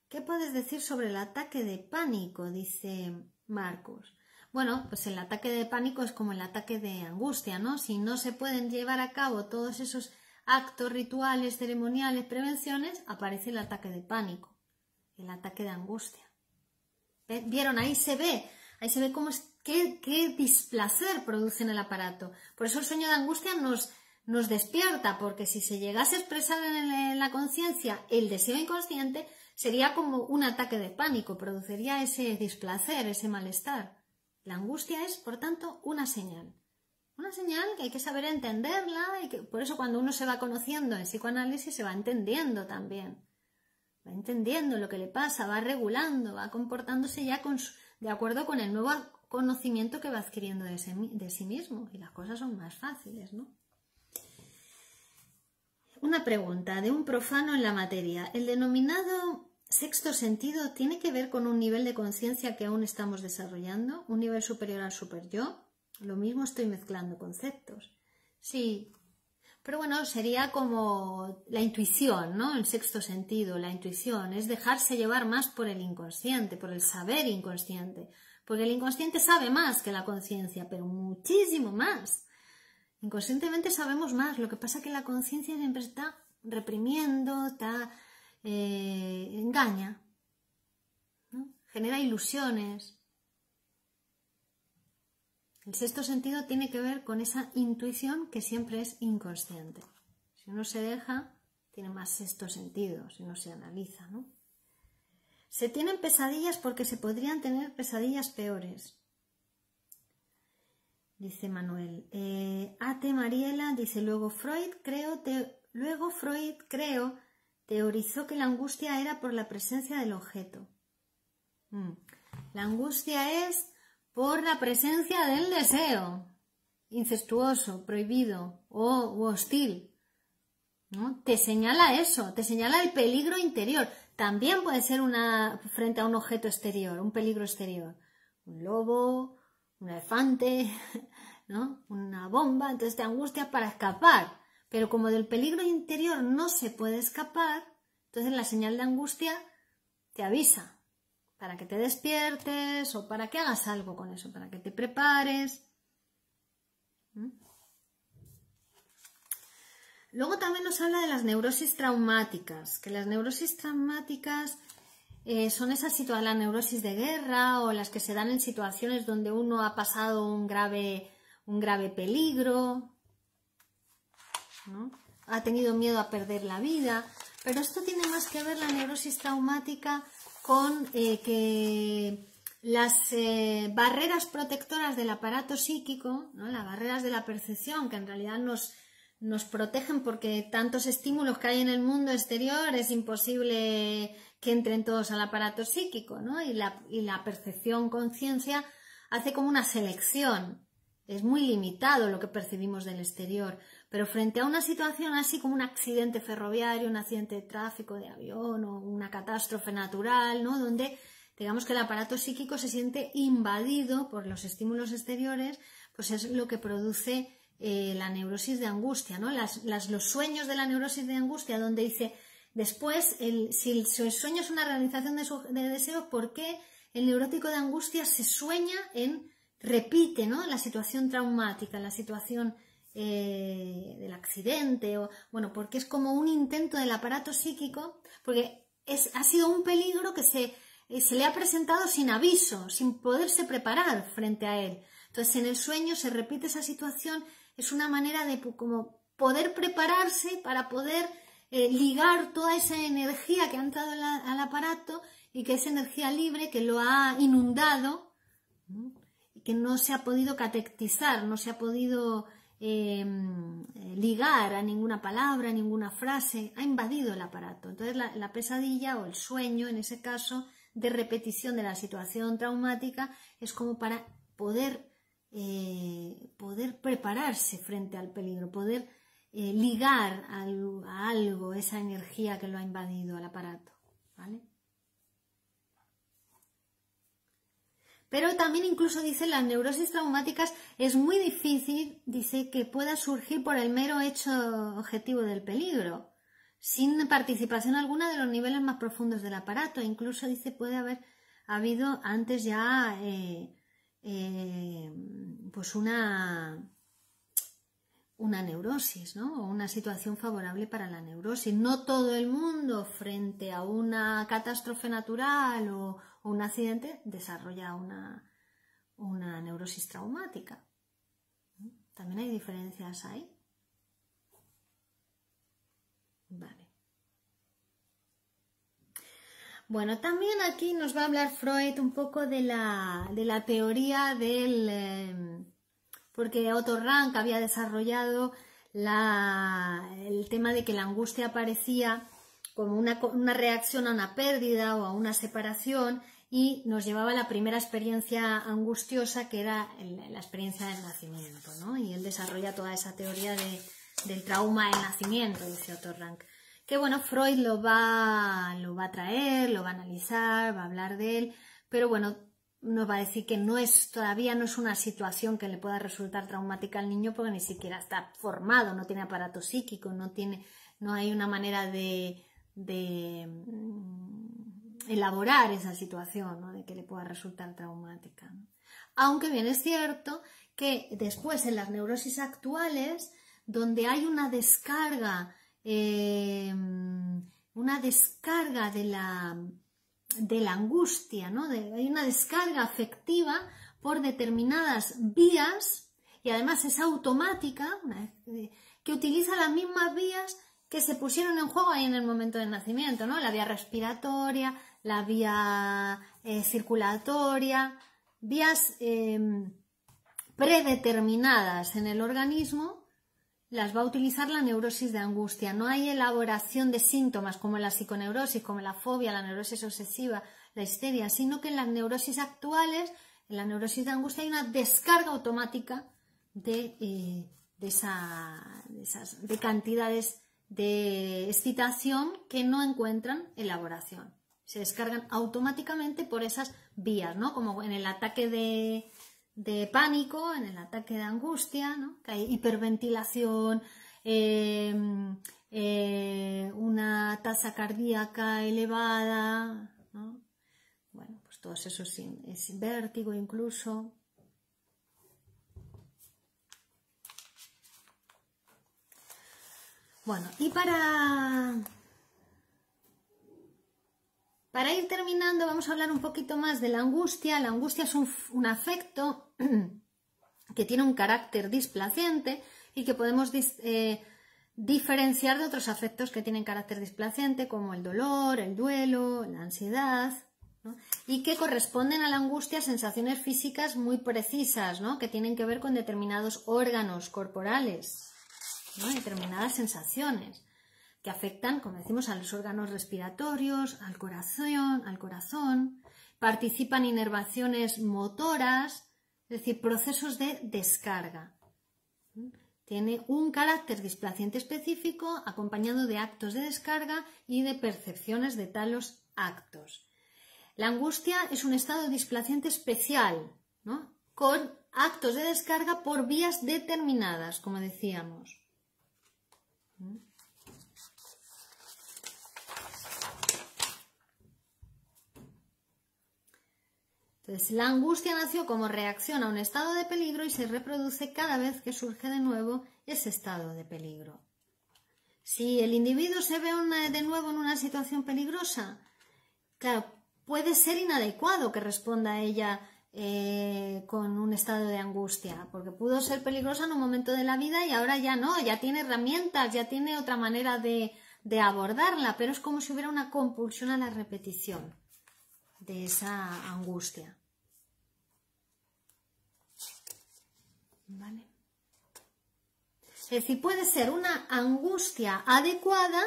¿Qué puedes decir sobre el ataque de pánico? Dice Marcus. Bueno, pues el ataque de pánico es como el ataque de angustia, ¿no? Si no se pueden llevar a cabo todos esos actos rituales, ceremoniales, prevenciones, aparece el ataque de pánico, el ataque de angustia. ¿Vieron? Ahí se ve cómo qué displacer produce en el aparato. Por eso el sueño de angustia nos despierta, porque si se llegase a expresar en la conciencia el deseo inconsciente, sería como un ataque de pánico, produciría ese displacer, ese malestar. La angustia es, por tanto, una señal que hay que saber entenderla, y que por eso cuando uno se va conociendo en psicoanálisis se va entendiendo también. Va entendiendo lo que le pasa, va regulando, va comportándose ya de acuerdo con el nuevo conocimiento que va adquiriendo de sí mismo, y las cosas son más fáciles, ¿no? Una pregunta de un profano en la materia. ¿El denominado sexto sentido tiene que ver con un nivel de conciencia que aún estamos desarrollando? ¿Un nivel superior al superyo? Lo mismo, estoy mezclando conceptos. Sí, pero bueno, sería como la intuición, ¿no? El sexto sentido, la intuición, es dejarse llevar más por el inconsciente, por el saber inconsciente. Porque el inconsciente sabe más que la conciencia, pero muchísimo más. Inconscientemente sabemos más, lo que pasa es que la conciencia siempre está reprimiendo, engaña, ¿no? Genera ilusiones. El sexto sentido tiene que ver con esa intuición que siempre es inconsciente. Si uno se deja, tiene más sexto sentido, si uno se analiza, ¿no? Se tienen pesadillas porque se podrían tener pesadillas peores. Dice Manuel. A.T. Mariela dice, luego Freud teorizó que la angustia era por la presencia del objeto. La angustia es por la presencia del deseo incestuoso, prohibido o hostil, ¿no? Te señala eso, te señala el peligro interior. También puede ser frente a un objeto exterior, un peligro exterior. Un lobo, un elefante, ¿no? Una bomba, entonces te angustia para escapar. Pero como del peligro interior no se puede escapar, entonces la señal de angustia te avisa para que te despiertes o para que hagas algo con eso, para que te prepares. Luego también nos habla de las neurosis traumáticas, que las neurosis traumáticas son la neurosis de guerra o las que se dan en situaciones donde uno ha pasado un grave peligro, ¿no? ha tenido miedo a perder la vida, pero esto tiene más que ver la neurosis traumática con que las barreras protectoras del aparato psíquico, ¿no? Las barreras de la percepción, que en realidad nos protegen porque tantos estímulos que hay en el mundo exterior es imposible que entren todos al aparato psíquico, ¿no? Y la percepción conciencia hace como una selección. Es muy limitado lo que percibimos del exterior, pero frente a una situación así como un accidente ferroviario, un accidente de tráfico de avión o una catástrofe natural, ¿no? Donde digamos que el aparato psíquico se siente invadido por los estímulos exteriores, pues es lo que produce la neurosis de angustia, ¿no? Los sueños de la neurosis de angustia, donde dice después, si el sueño es una realización de deseos, ¿por qué el neurótico de angustia se sueña repite, ¿no? La situación traumática, la situación del accidente, bueno, porque es como un intento del aparato psíquico, porque ha sido un peligro que se le ha presentado sin aviso, sin poderse preparar frente a él. Entonces, en el sueño se repite esa situación, es una manera de como poder prepararse para poder ligar toda esa energía que ha entrado al aparato y que es energía libre que lo ha inundado, ¿no? Y que no se ha podido catequizar, no se ha podido ligar a ninguna palabra, a ninguna frase, ha invadido el aparato. Entonces la pesadilla o el sueño, en ese caso, de repetición de la situación traumática, es como para poder prepararse frente al peligro, poder ligar a algo esa energía que lo ha invadido al aparato, ¿vale? Pero también incluso dice las neurosis traumáticas es muy difícil, dice, que pueda surgir por el mero hecho objetivo del peligro, sin participación alguna de los niveles más profundos del aparato. Incluso dice puede haber habido antes ya pues una neurosis, ¿no? O una situación favorable para la neurosis. No todo el mundo frente a una catástrofe natural o un accidente desarrolla una neurosis traumática. También hay diferencias ahí. Vale. Bueno, también aquí nos va a hablar Freud un poco de la teoría porque Otto Rank había desarrollado el tema de que la angustia aparecía como una reacción a una pérdida o a una separación y nos llevaba a la primera experiencia angustiosa, que era la experiencia del nacimiento, ¿no? Y él desarrolla toda esa teoría del trauma del nacimiento, dice Otto Rank. Que bueno, Freud lo va a traer, lo va a analizar, va a hablar de él, pero bueno, nos va a decir que todavía no es una situación que le pueda resultar traumática al niño porque ni siquiera está formado, no tiene aparato psíquico, no hay una manera de elaborar esa situación, ¿no? De que le pueda resultar traumática, ¿no? Aunque bien es cierto que después en las neurosis actuales, donde hay una descarga de la angustia, ¿no? Hay una descarga afectiva por determinadas vías y además es automática, que utiliza las mismas vías que se pusieron en juego ahí en el momento del nacimiento, ¿no? La vía respiratoria, la vía circulatoria, vías predeterminadas en el organismo, las va a utilizar la neurosis de angustia. No hay elaboración de síntomas como la psiconeurosis, como la fobia, la neurosis obsesiva, la histeria, sino que en las neurosis actuales, en la neurosis de angustia, hay una descarga automática de cantidades de excitación que no encuentran elaboración. Se descargan automáticamente por esas vías, ¿no? Como en el ataque de pánico, en el ataque de angustia, ¿no? Que hay hiperventilación, una tasa cardíaca elevada, ¿no? Bueno, pues todo eso es vértigo incluso. Bueno, y para ir terminando vamos a hablar un poquito más de la angustia. La angustia es un afecto que tiene un carácter displaciente y que podemos diferenciar de otros afectos que tienen carácter displacente, como el dolor, el duelo, la ansiedad, ¿no? Y que corresponden a la angustia sensaciones físicas muy precisas, ¿no? Que tienen que ver con determinados órganos corporales, ¿no? Determinadas sensaciones que afectan, como decimos, a los órganos respiratorios, al corazón, participan inervaciones motoras, es decir, procesos de descarga. Tiene un carácter displaciente específico acompañado de actos de descarga y de percepciones de tales actos. La angustia es un estado displaciente especial, ¿no? Con actos de descarga por vías determinadas, como decíamos. Entonces, la angustia nació como reacción a un estado de peligro y se reproduce cada vez que surge de nuevo ese estado de peligro. Si el individuo se ve de nuevo en una situación peligrosa, claro, puede ser inadecuado que responda a ella con un estado de angustia, porque pudo ser peligrosa en un momento de la vida y ahora ya no, ya tiene herramientas, ya tiene otra manera de abordarla, pero es como si hubiera una compulsión a la repetición de esa angustia. ¿Vale? Es decir, puede ser una angustia adecuada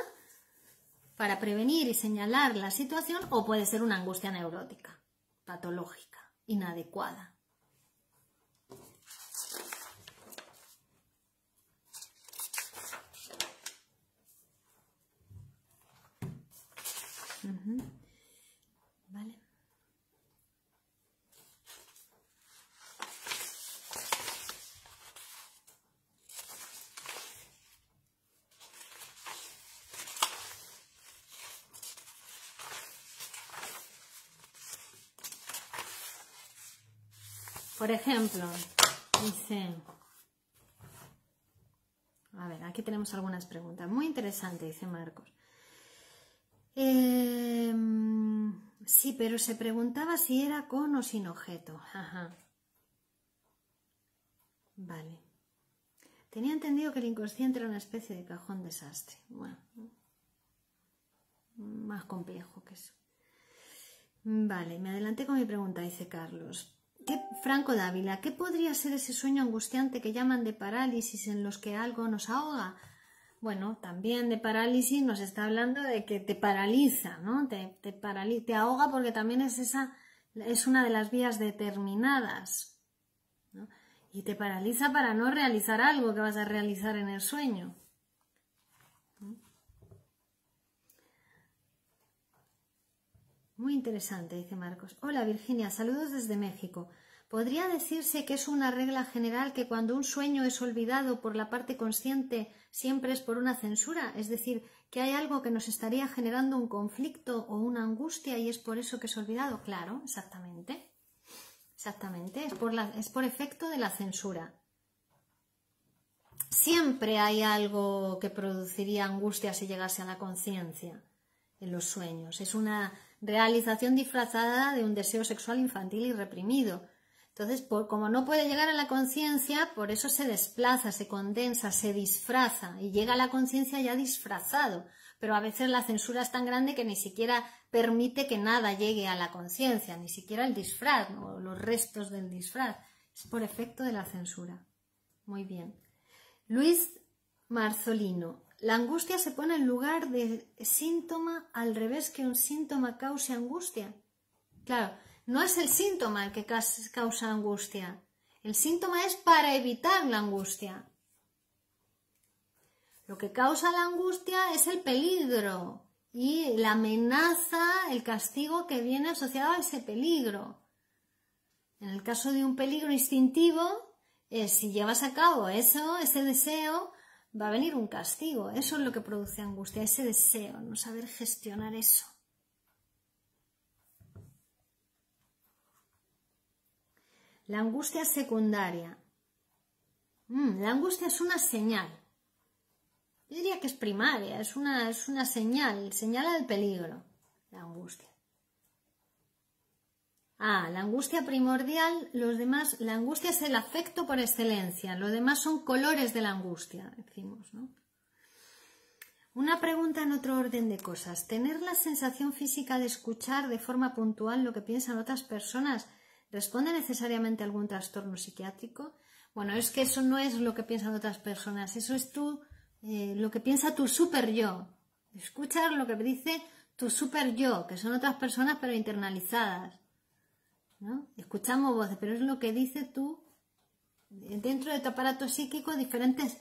para prevenir y señalar la situación, o puede ser una angustia neurótica, patológica, inadecuada. ¿Vale? Por ejemplo, dice... A ver, aquí tenemos algunas preguntas. Muy interesante, dice Marcos. Sí, pero se preguntaba si era con o sin objeto. Ajá. Vale. Tenía entendido que el inconsciente era una especie de cajón desastre. Bueno, más complejo que eso. Vale, me adelanté con mi pregunta, dice Carlos. Franco Dávila, ¿qué podría ser ese sueño angustiante que llaman de parálisis en los que algo nos ahoga? Bueno, también de parálisis nos está hablando de que te paraliza, ¿no? Te ahoga porque también es una de las vías determinadas, ¿no? Y te paraliza para no realizar algo que vas a realizar en el sueño. Muy interesante, dice Marcos. Hola Virginia, saludos desde México. ¿Podría decirse que es una regla general que cuando un sueño es olvidado por la parte consciente siempre es por una censura? Es decir, que hay algo que nos estaría generando un conflicto o una angustia y es por eso que es olvidado. Claro, exactamente. Exactamente, es por efecto de la censura. Siempre hay algo que produciría angustia si llegase a la conciencia en los sueños. Es una realización disfrazada de un deseo sexual infantil y reprimido. Entonces, como no puede llegar a la conciencia, por eso se desplaza, se condensa, se disfraza y llega a la conciencia ya disfrazado. Pero a veces la censura es tan grande que ni siquiera permite que nada llegue a la conciencia, ni siquiera el disfraz, ¿no? Los restos del disfraz. Es por efecto de la censura. Muy bien. Luis Marzolino. La angustia se pone en lugar de síntoma al revés que un síntoma cause angustia. Claro, no es el síntoma el que causa angustia. El síntoma es para evitar la angustia. Lo que causa la angustia es el peligro y la amenaza, el castigo que viene asociado a ese peligro. En el caso de un peligro instintivo, si llevas a cabo ese deseo, va a venir un castigo. Eso es lo que produce angustia, ese deseo, no saber gestionar eso. La angustia secundaria. La angustia es una señal. Yo diría que es primaria, es una señal, señala el peligro, la angustia. La angustia primordial, la angustia es el afecto por excelencia, los demás son colores de la angustia, decimos, ¿no? Una pregunta en otro orden de cosas. ¿Tener la sensación física de escuchar de forma puntual lo que piensan otras personas responde necesariamente a algún trastorno psiquiátrico? Bueno, es que eso no es lo que piensan otras personas, eso es lo que piensa tu super yo. Escuchar lo que dice tu super yo, que son otras personas pero internalizadas, ¿no? Escuchamos voces, pero es lo que dice tú dentro de tu aparato psíquico, diferentes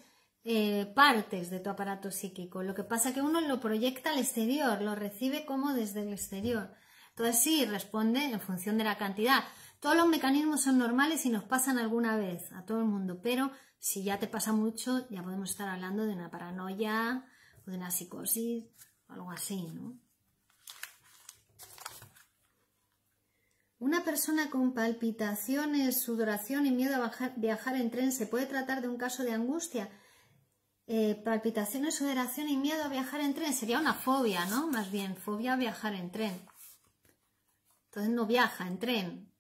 partes de tu aparato psíquico. Lo que pasa es que uno lo proyecta al exterior, lo recibe como desde el exterior. Entonces sí, responde en función de la cantidad. Todos los mecanismos son normales y nos pasan alguna vez a todo el mundo, pero si ya te pasa mucho, ya podemos estar hablando de una paranoia o de una psicosis o algo así, ¿no? Una persona con palpitaciones, sudoración y miedo a viajar en tren, ¿se puede tratar de un caso de angustia? Palpitaciones, sudoración y miedo a viajar en tren, sería una fobia, ¿no? Más bien, fobia a viajar en tren. Entonces no viaja en tren.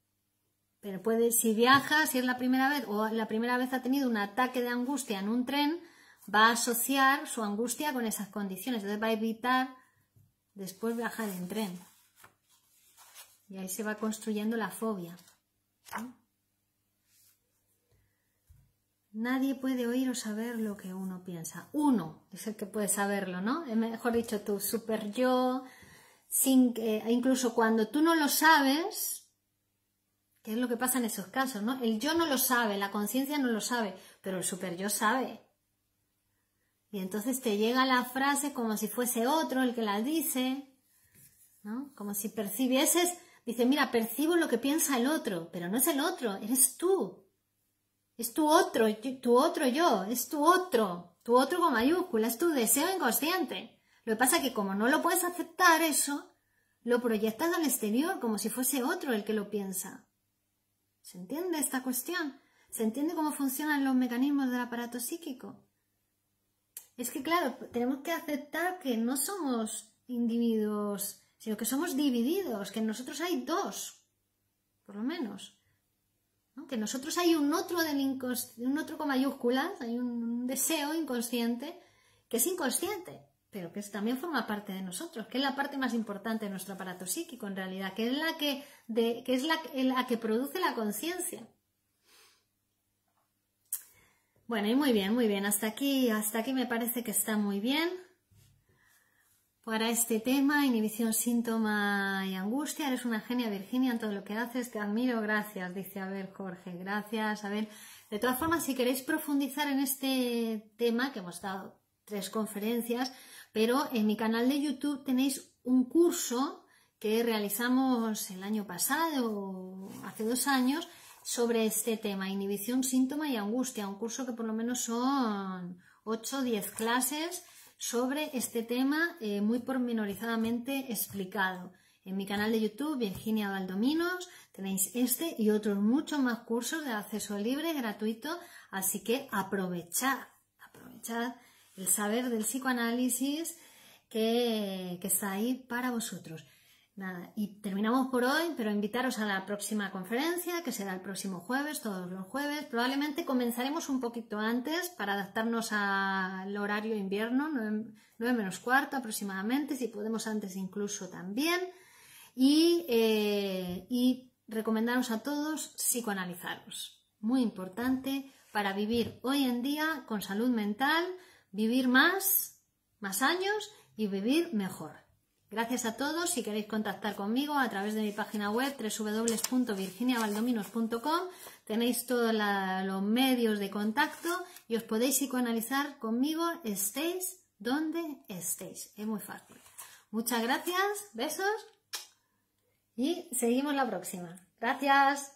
Pero si viaja, si es la primera vez o la primera vez ha tenido un ataque de angustia en un tren, va a asociar su angustia con esas condiciones. Entonces va a evitar después viajar en tren. Y ahí se va construyendo la fobia. ¿Sí? Nadie puede oír o saber lo que uno piensa. Uno es el que puede saberlo, ¿no? Mejor dicho, tu super yo, incluso cuando tú no lo sabes, ¿qué es lo que pasa en esos casos, ¿no? El yo no lo sabe, la conciencia no lo sabe, pero el super yo sabe. Y entonces te llega la frase como si fuese otro el que la dice, ¿no? Como si percibieses, dice, mira, percibo lo que piensa el otro, pero no es el otro, eres tú. Es tu otro yo, es tu otro con mayúscula, es tu deseo inconsciente. Lo que pasa es que como no lo puedes aceptar eso, lo proyectas al exterior como si fuese otro el que lo piensa. ¿Se entiende esta cuestión? ¿Se entiende cómo funcionan los mecanismos del aparato psíquico? Es que claro, tenemos que aceptar que no somos individuos, sino que somos divididos, que en nosotros hay dos, por lo menos. Que en nosotros hay un otro con mayúsculas, hay un deseo inconsciente que es inconsciente, pero que también forma parte de nosotros, que es la parte más importante de nuestro aparato psíquico en realidad, que es la que produce la conciencia. Bueno, y muy bien, hasta aquí me parece que está muy bien. Para este tema, inhibición, síntoma y angustia, eres una genia, Virginia, en todo lo que haces, te admiro, gracias, dice Jorge, gracias. De todas formas, si queréis profundizar en este tema, que hemos dado 3 conferencias, pero en mi canal de YouTube tenéis un curso que realizamos el año pasado, hace 2 años, sobre este tema, inhibición, síntoma y angustia, un curso que por lo menos son 8 o 10 clases, sobre este tema muy pormenorizadamente explicado. En mi canal de YouTube, Virginia Valdominos, tenéis este y otros muchos más cursos de acceso libre, gratuito, así que aprovechad el saber del psicoanálisis que está ahí para vosotros. Nada, y terminamos por hoy, pero invitaros a la próxima conferencia, que será el próximo jueves, todos los jueves. Probablemente comenzaremos un poquito antes para adaptarnos al horario invierno, 9 menos cuarto aproximadamente, si podemos antes incluso también. Y recomendaros a todos psicoanalizaros. Muy importante para vivir hoy en día con salud mental, vivir más años y vivir mejor. Gracias a todos. Si queréis contactar conmigo a través de mi página web www.virginiavaldominos.com tenéis todos los medios de contacto y os podéis psicoanalizar conmigo, estéis donde estéis. Es muy fácil. Muchas gracias, besos y seguimos la próxima. Gracias.